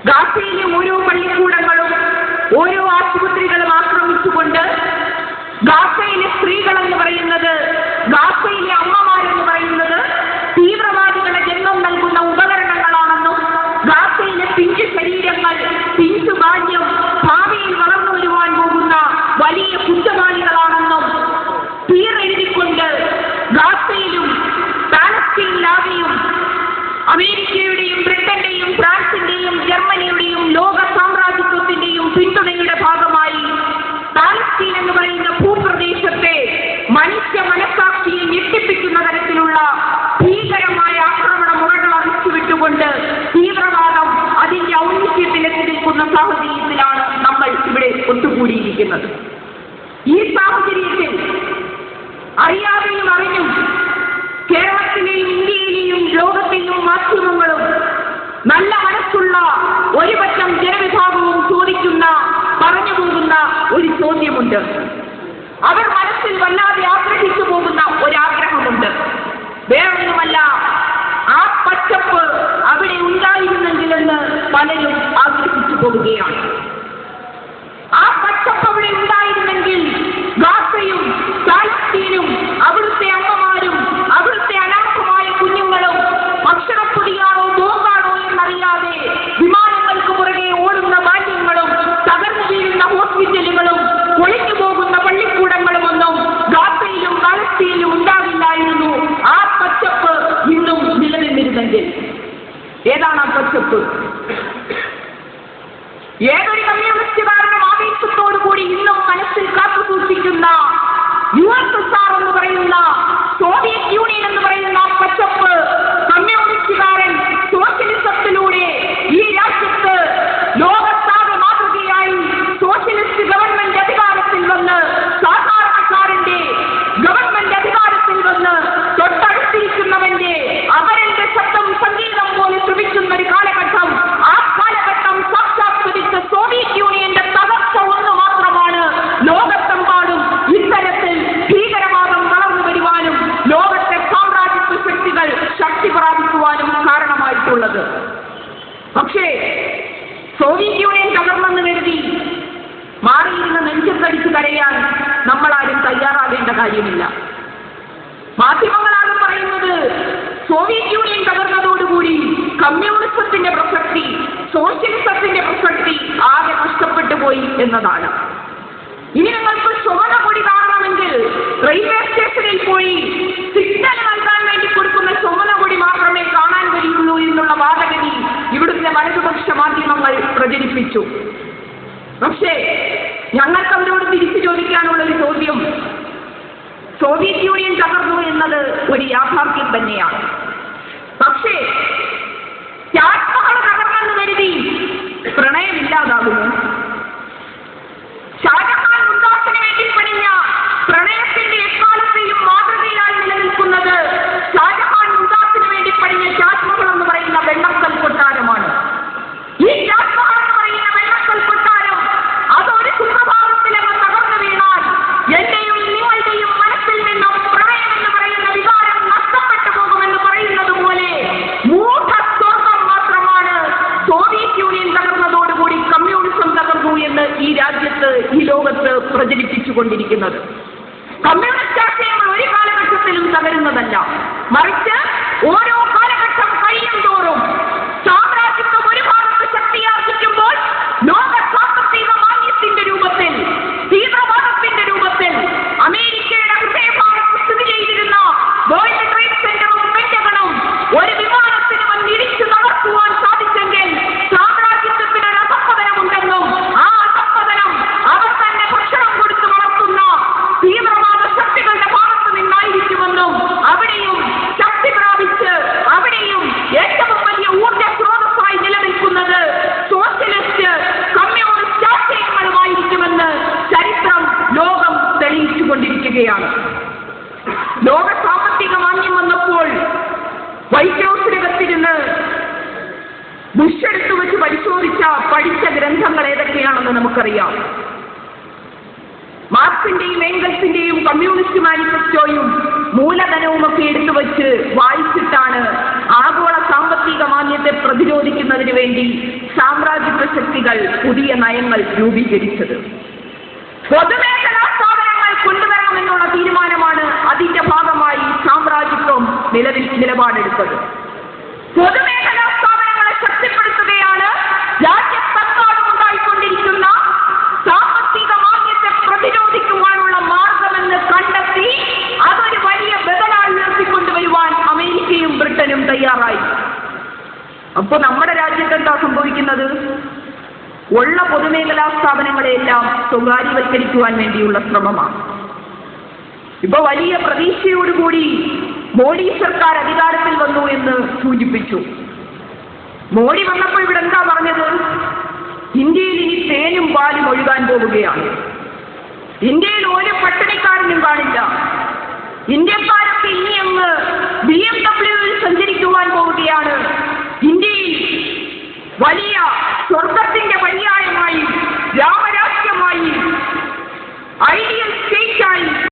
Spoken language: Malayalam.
ഗാസയിലെ ഓരോ പള്ളിക്കൂടങ്ങളും ഓരോ ആശുപത്രികളും ആക്രമിച്ചുകൊണ്ട് ഗാസയിലെ സ്ത്രീകളെന്ന് പറയുന്നത്, ഗാസയിലെ അമ്മമാരെന്ന് പറയുന്നത് തീവ്രവാദികളെ ജന്മം നൽകുന്ന ഉപകരണങ്ങളാണെന്നും ഗാസയിലെ പിഞ്ചു ശരീരങ്ങൾ, പിഞ്ചു ബാല്യം ഭാവിയിൽ വളർന്നു വരുവാൻ പോകുന്ന വലിയ കുറ്റവാളികളാണെന്നും തീരെഴുതിക്കൊണ്ട് ഗാസയിലും പാലസ്തീനിലാകെയും അമേരിക്കയുടെയും ബ്രിട്ടന്റെയും ഫ്രാൻസിന്റെയും ജർമ്മനിയുടെയും ലോക സാമ്രാജ്യത്വത്തിന്റെയും പിന്തുണയുടെ ഭാഗമായി പാലസ്തീൻ എന്ന് പറയുന്ന ഭൂപ്രദേശത്തെ മനുഷ്യ മനസാക്ഷിയെ ഞെട്ടിപ്പിക്കുന്ന തരത്തിലുള്ള ഭീകരമായ ആക്രമണ മുറകൾ അഴിച്ചുവിട്ടുകൊണ്ട് തീവ്രവാദം അതിന്റെ ഔന്നിത്യത്തിലെത്തി നിൽക്കുന്ന സാഹചര്യത്തിലാണ് നമ്മൾ ഇവിടെ ഒത്തുകൂടിയിരിക്കുന്നത്. ഈ സാഹചര്യത്തിൽ അറിയാതെയും അറിഞ്ഞും കേരളത്തിലെയും ഇന്ത്യയിലെയും ലോകത്തെയും മാധ്യമങ്ങളും നല്ല മനസ്സുള്ള ഒരുപറ്റം ജനവിഭാഗവും പറഞ്ഞു പോകുന്ന ഒരു ചോദ്യമുണ്ട്. അവർ മനസ്സിൽ വല്ലാതെ ആഗ്രഹിച്ചു പോകുന്ന ഒരാഗ്രഹമുണ്ട്. വേറൊന്നുമല്ല, ആ പച്ചപ്പ് അവിടെ ഉണ്ടായിരുന്നെങ്കിലെന്ന് പലരും ആഗ്രഹിച്ചു പോവുകയാണ്. ആ പച്ചപ്പ് അവിടെ ഉണ്ടായിരുന്നെങ്കിൽ ഗാസയും പാലസ്തീനും അവിടുത്തെ അമ്മമാരും അവിടുത്തെ അനാഥമായ കുഞ്ഞുങ്ങളും ഭക്ഷണപ്പൊടിയാണോ ബോംബാണോ എന്നറിയാതെ വിമാനങ്ങൾക്ക് പുറകെ ഓടുന്ന ബാല്യങ്ങളും തകർന്നു വീഴുന്ന ഹോസ്പിറ്റലുകളും ഒളിഞ്ഞു പോകുന്ന പള്ളിക്കൂടങ്ങളും ഒന്നും ഗാസയിലും പാലസ്തീനിലും ഉണ്ടാകില്ലായിരുന്നു. ആ പച്ചപ്പ് ഇന്നും നിലനിന്നിരുന്നെങ്കിൽ. ഏതാണ് ആ പച്ചപ്പ്? ഏതൊരു കമ്മ്യൂണിസ്റ്റുകാരനും ആവേശത്തോടുകൂടി ഇന്നും മനസ്സിൽ കാത്തു സൂക്ഷിക്കുന്ന USSR എന്ന് പറയുന്ന സോവിയറ്റ് യൂണിയൻ എന്ന് പറയുന്ന പച്ചപ്പ് കമ്മ്യൂണിസ്റ്റുകാരൻ സോഷ്യലിസത്തിലൂടെ ഈ രാജ്യത്ത് ലോകത്താകെ മാതൃകയായി സോഷ്യലിസ്റ്റ് ഗവൺമെന്റ് അധികാരത്തിൽ വന്ന് സാധാരണക്കാരന്റെ ഗവൺമെന്റ് അധികാരത്തിൽ വന്ന് തൊട്ടടുത്തിരിക്കുന്നവന്റെ അവരന്റെ ശബ്ദം സംഗീതം പോലെ ശ്രമിക്കുന്ന ഒരു കാലഘട്ടം, ആ കാലഘട്ടം സാക്ഷാത്കരിച്ച സോവിയറ്റ് യൂണിയന്റെ തകർച്ച ഒന്ന് മാത്രമാണ് ലോകത്തെമ്പാടും ഇത്തരത്തിൽ ഭീകരവാദം വളർന്നു വരുവാനും ലോകത്തെ സാമ്രാജ്യത്വ ശക്തികൾ ശക്തി പ്രാപിക്കുവാനും കാരണമായിട്ടുള്ളത്. പക്ഷേ സോവിയറ്റ് യൂണിയൻ തകർന്നെന്ന് കരുതി മാറിയിരുന്ന നെഞ്ചത്തടിച്ച് കരയാൻ നമ്മളാരും തയ്യാറാകേണ്ട കാര്യമില്ല. മാധ്യമങ്ങളാണ് പറയുന്നത് സോവിയറ്റ് യൂണിയൻ തകർന്നതോടുകൂടി കമ്മ്യൂണിസത്തിന്റെ പ്രസക്തി, സോഷ്യലിസത്തിന്റെ പ്രസക്തി ആകെ നഷ്ടപ്പെട്ടു പോയി എന്നതാണ്. ഇനി നിങ്ങൾക്ക് ചുവന്ന കൊടി കാണണമെങ്കിൽ റെയിൽവേ സ്റ്റേഷനിൽ പോയി സിഗ്നൽ നൽകാൻ വേണ്ടി കൊടുക്കുന്ന ചുവന്ന കൊടി മാത്രമേ കാണാൻ കഴിയുള്ളൂ എന്നുള്ള വാദഗതി ഇവിടുത്തെ വലതുപക്ഷ മാധ്യമങ്ങൾ പ്രചരിപ്പിച്ചു. പക്ഷേ ഞങ്ങൾക്ക് അവരോട് തിരിച്ചു ചോദിക്കാനുള്ള ഒരു ചോദ്യം, സോവിയറ്റ് യൂണിയൻ തകർന്നു എന്നത് ഒരു യാഥാർത്ഥ്യം തന്നെയാണ്. പക്ഷേ താജ്മഹൽ തകർന്നെന്ന് കരുതി പ്രണയമില്ലാതാകുന്നു? ഷാജഹാൻ മുംതാസിന് വേണ്ടി പണിഞ്ഞ പ്രണയത്തിന്റെ എക്കാലത്തെയും മാതൃകയായി നിലനിൽക്കുന്നത് ഷാജഹാൻ മുംതാസിന് വേണ്ടി പണിഞ്ഞ താജ്മഹൽ എന്ന് പറയുന്ന വെണ്ണക്കൽ കൊട്ടാരമാണ്. ഈ താജ്മഹൽ എന്ന് പറയുന്ന വെണ്ണക്കൽ കൊട്ടാരം അതൊരു സുപ്രഭാതത്തിലങ്ങ് തകർന്നു വീണാൽ എന്റെയും നിങ്ങളുടെയും മനസ്സിൽ നിന്നും പ്രണയം എന്ന് പറയുന്ന വികാരം നഷ്ടപ്പെട്ടു പോകുമെന്ന് പറയുന്നത് പോലെ മൂഢസ്വർഗം മാത്രമാണ് സോവിയറ്റ് യൂണിയൻ തകർന്നതോടുകൂടി കമ്മ്യൂണിസം തകർന്നു എന്ന് ഈ രാജ്യത്ത്, ഈ ലോകത്ത് പ്രചരിപ്പിച്ചുകൊണ്ടിരിക്കുന്നത്. കമ്മ്യൂണിസ്റ്റ് ആശയങ്ങൾ ഒരു കാലഘട്ടത്തിലും തകരുന്നതല്ല, മറിച്ച് ഓരോ കാലഘട്ടം കഴിയും തോറും സാമ്രാജ്യത്വം ഒരു ഭാഗത്ത് ശക്തിയാർജിക്കുമ്പോൾ ലോക സാമ്പത്തിക മാന്യത്തിന്റെ രൂപത്തിൽ, തീവ്രവാദത്തിന്റെ രൂപത്തിൽ അമേരിക്കയുടെ ഹൃദയഭാഗത്ത് സ്ഥിതി ചെയ്തിരുന്ന വേൾഡ് ട്രേഡ് സെന്ററും പെന്റഗണും ഒരു വിമാനത്തിന് വന്നിടിച്ചു തകർക്കുവാൻ സാധിച്ചെങ്കിൽ സാമ്രാജ്യത്വത്തിന് ഒരു അധപ്പതനമുണ്ടെന്നും ആ അധപ്പതനം അവർ തന്നെ ഭക്ഷണം കൊടുത്ത് വളർത്തുന്ന തീവ്രവാദ ശക്തികളുടെ ഭാഗത്ത് നിന്നായിരിക്കുമെന്നും അവിടെയും ശക്തി പ്രാപിച്ച് അവിടെയും ഏറ്റവും വലിയ ഊർജ്ജ സ്രോതസ്സായി നിലനിൽക്കുന്നത് സോഷ്യലിസ്റ്റ് കമ്മ്യൂണിസ്റ്റ് ആശയങ്ങളുമായിരിക്കുമെന്ന് ചരിത്രം ലോകം തെളിയിച്ചുകൊണ്ടിരിക്കുകയാണ്. ലോക സാമ്പത്തിക മാന്യം വന്നപ്പോൾ വൈറ്റ് ഹൗസിനകത്തിരുന്ന് ബുഷ് എടുത്തു വെച്ച് പഠിച്ച ഗ്രന്ഥങ്ങൾ ഏതൊക്കെയാണെന്ന് നമുക്കറിയാം. മാർക്സിന്റെയും ഏംഗൽസിന്റെയും കമ്മ്യൂണിസ്റ്റ് മാനിഫെസ്റ്റോയും മൂലധനവും ഒക്കെ എടുത്തു വെച്ച് വായിച്ചിട്ടാണ് ആഗോള സാമ്പത്തിക സാമ്പത്തിക മാന്ദ്യത്തെ പ്രതിരോധിക്കുന്നതിന് വേണ്ടി സാമ്രാജ്യത്വ ശക്തികൾ പുതിയ നയങ്ങൾ രൂപീകരിച്ചത്. പൊതുമേഖലാ സ്ഥാപനങ്ങൾ കൊണ്ടുവരണമെന്നുള്ള തീരുമാനമാണ് അതിന്റെ ഭാഗമായി സാമ്രാജ്യത്വം നിലപാടെടുത്തത്. പൊതുമേഖലാ സ്ഥാപനങ്ങളെ ശക്തിപ്പെടുത്തുകയാണ് രാജ്യത്തെമ്പാടും ഉണ്ടായിക്കൊണ്ടിരിക്കുന്ന സാമ്പത്തിക മാന്ദ്യത്തെ പ്രതിരോധിക്കുവാനുള്ള മാർഗമെന്ന് കണ്ടെത്തി അതൊരു വലിയ ബദലായി ഉയർത്തിക്കൊണ്ടുവരുവാൻ അമേരിക്കയും ബ്രിട്ടനും തയ്യാറായി. അപ്പൊ നമ്മുടെ രാജ്യത്ത് എന്താ സംഭവിക്കുന്നത്? ഉള്ള പൊതുമേഖലാ സ്ഥാപനങ്ങളെല്ലാം സ്വകാര്യവൽക്കരിക്കുവാൻ വേണ്ടിയുള്ള ശ്രമമാണ്. ഇപ്പൊ വലിയ പ്രതീക്ഷയോടുകൂടി മോഡി സർക്കാർ അധികാരത്തിൽ വന്നു എന്ന് സൂചിപ്പിച്ചു. മോഡി വന്നപ്പോൾ ഇവിടെ എന്താ പറഞ്ഞത്? ഇന്ത്യയിൽ ഇനി തേനും പാലും ഒഴുകാൻ പോവുകയാണ്. ഇന്ത്യയിൽ ഒരു പട്ടിണിക്കാരനും കാണില്ല. ഇന്ത്യക്കാരൊക്കെ ഇനി അങ്ങ് BMW സഞ്ചരിക്കുവാൻ പോവുകയാണ്. ഇന്ത്യയിൽ വലിയ സ്വർഗത്തിന്റെ പര്യായമായി